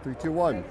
Three, two, one.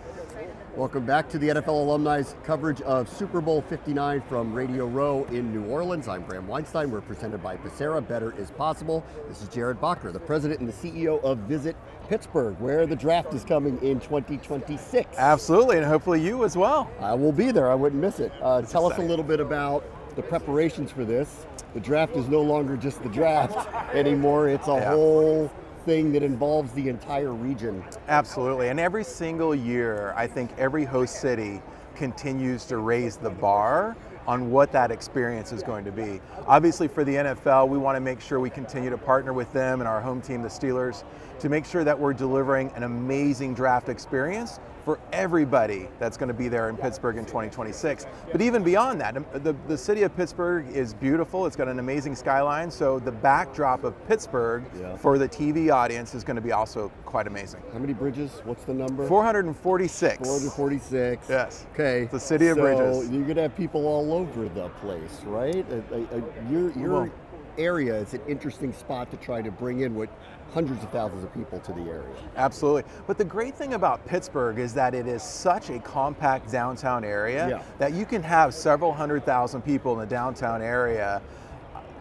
Welcome back to the NFL Alumni's coverage of Super Bowl 59 from Radio Row in New Orleans. I'm Bram Weinstein. We're presented by Bachar. Better is possible. This is Jared Bachar, the president and the CEO of Visit Pittsburgh, where the draft is coming in 2026. Absolutely, and hopefully you as well. I will be there. I wouldn't miss it. Tell us a exciting. little bit about the preparations for this. The draft is no longer just the draft anymore. It's a whole thing that involves the entire region. Absolutely, and every single year, I think every host city continues to raise the bar on what that experience is going to be. Obviously for the NFL, we want to make sure we continue to partner with them and our home team, the Steelers, to make sure that we're delivering an amazing draft experience for everybody that's going to be there in Pittsburgh in 2026. But even beyond that, the city of Pittsburgh is beautiful. It's got an amazing skyline. So the backdrop of Pittsburgh for the TV audience is going to be also quite amazing. How many bridges? What's the number? 446. 446. Yes. Okay. The city of bridges. So you're going to have people all over the place, right? Your area is an interesting spot to try to bring in what hundreds of thousands of people to the area. Absolutely. But the great thing about Pittsburgh is that it is such a compact downtown area that you can have several 100,000 people in the downtown area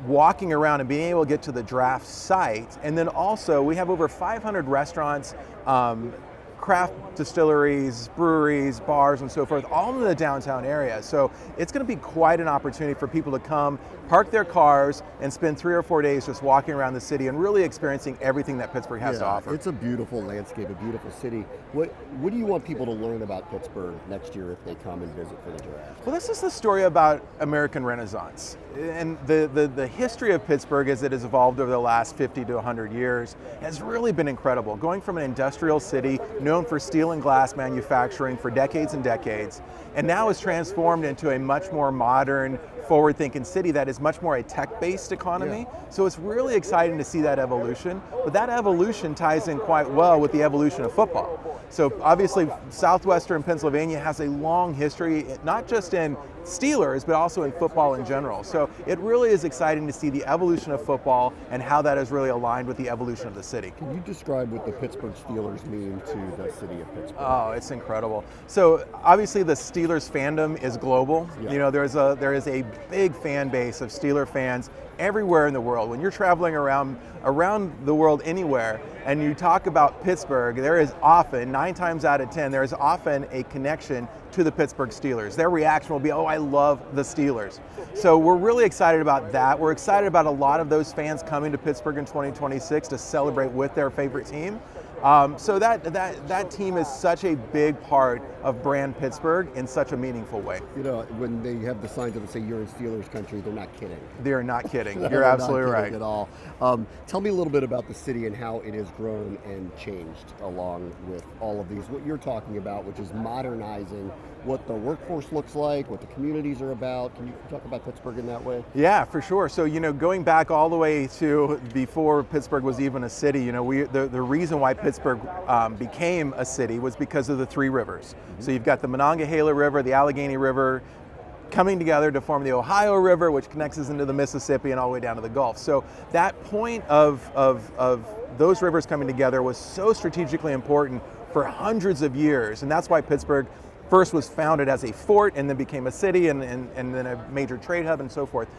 walking around and being able to get to the draft site. And then also we have over 500 restaurants, craft distilleries, breweries, bars, and so forth, all in the downtown area. So it's going to be quite an opportunity for people to come, park their cars, and spend 3 or 4 days just walking around the city and really experiencing everything that Pittsburgh has to offer. It's a beautiful landscape, a beautiful city. What do you want people to learn about Pittsburgh next year if they come and visit for the draft? Well, this is the story about American Renaissance. And the history of Pittsburgh as it has evolved over the last 50 to 100 years has really been incredible. Going from an industrial city known for steel and glass manufacturing for decades and decades, and now is transformed into a much more modern, forward-thinking city that is much more a tech-based economy. So it's really exciting to see that evolution, but that evolution ties in quite well with the evolution of football. So obviously southwestern Pennsylvania has a long history, not just in Steelers, but also in football in general. So it really is exciting to see the evolution of football and how that is really aligned with the evolution of the city. Can you describe what the Pittsburgh Steelers mean to the city of Pittsburgh? Oh, it's incredible. So obviously the Steelers fandom is global. You know, there is a big fan base of Steeler fans everywhere in the world. When you're traveling around the world anywhere and you talk about Pittsburgh, there is often, 9 times out of 10, there is often a connection to the Pittsburgh Steelers. Their reaction will be, oh, I love the Steelers. So we're really excited about that. We're excited about a lot of those fans coming to Pittsburgh in 2026 to celebrate with their favorite team. So that team is such a big part of brand Pittsburgh in such a meaningful way. You know, when they have the signs that say you're in Steelers country, they're not kidding. They're not kidding. You're absolutely right. At all. Tell me a little bit about the city and how it has grown and changed along with all of these. What you're talking about, which is modernizing what the workforce looks like, what the communities are about. Can you talk about Pittsburgh in that way? Yeah, for sure. So, you know, going back all the way to before Pittsburgh was even a city, you know, the reason why Pittsburgh became a city was because of the 3 rivers. So you've got the Monongahela River, the Allegheny River, coming together to form the Ohio River, which connects us into the Mississippi and all the way down to the Gulf. So that point of those rivers coming together was so strategically important for hundreds of years, and that's why Pittsburgh first was founded as a fort and then became a city and then a major trade hub and so forth.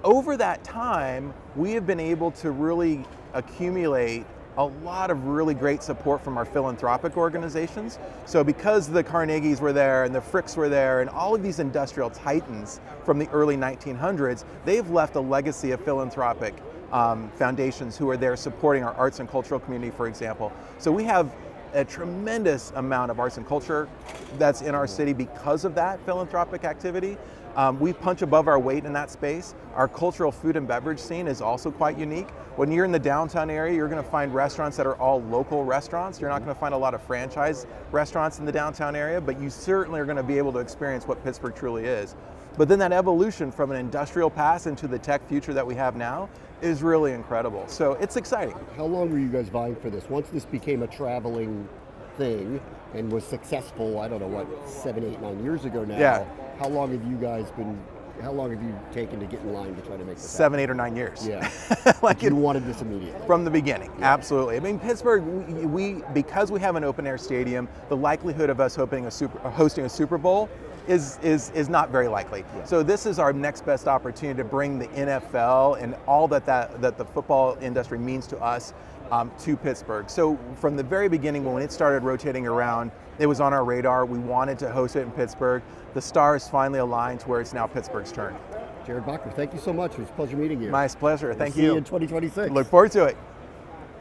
Over that time, we have been able to really accumulate a lot of really great support from our philanthropic organizations. So because the Carnegies were there and the Fricks were there and all of these industrial titans from the early 1900s, they've left a legacy of philanthropic foundations who are there supporting our arts and cultural community, for example. So we have a tremendous amount of arts and culture that's in our city because of that philanthropic activity. We punch above our weight in that space. Our cultural food and beverage scene is also quite unique. When you're in the downtown area, you're going to find restaurants that are all local restaurants. You're not going to find a lot of franchise restaurants in the downtown area, but you certainly are going to be able to experience what Pittsburgh truly is. But then that evolution from an industrial past into the tech future that we have now is really incredible. So it's exciting. How long were you guys vying for this? Once this became a traveling thing and was successful, I don't know, what, 7, 8, 9 years ago now, how long have you guys been How long have you taken to get in line to try to make this 7, 8, or 9 years. happen? Yeah. Like You wanted this immediately. from the beginning, absolutely. I mean, Pittsburgh, because we have an open air stadium, the likelihood of us hosting a Super Bowl is not very likely. Yeah. So this is our next best opportunity to bring the NFL and all that the football industry means to us to Pittsburgh. So from the very beginning, when it started rotating around, it was on our radar. We wanted to host it in Pittsburgh. The stars finally aligned to where it's now Pittsburgh's turn. Jared Bachar, thank you so much. It was a pleasure meeting you. My pleasure. Thank See you you. in 2026. Look forward to it.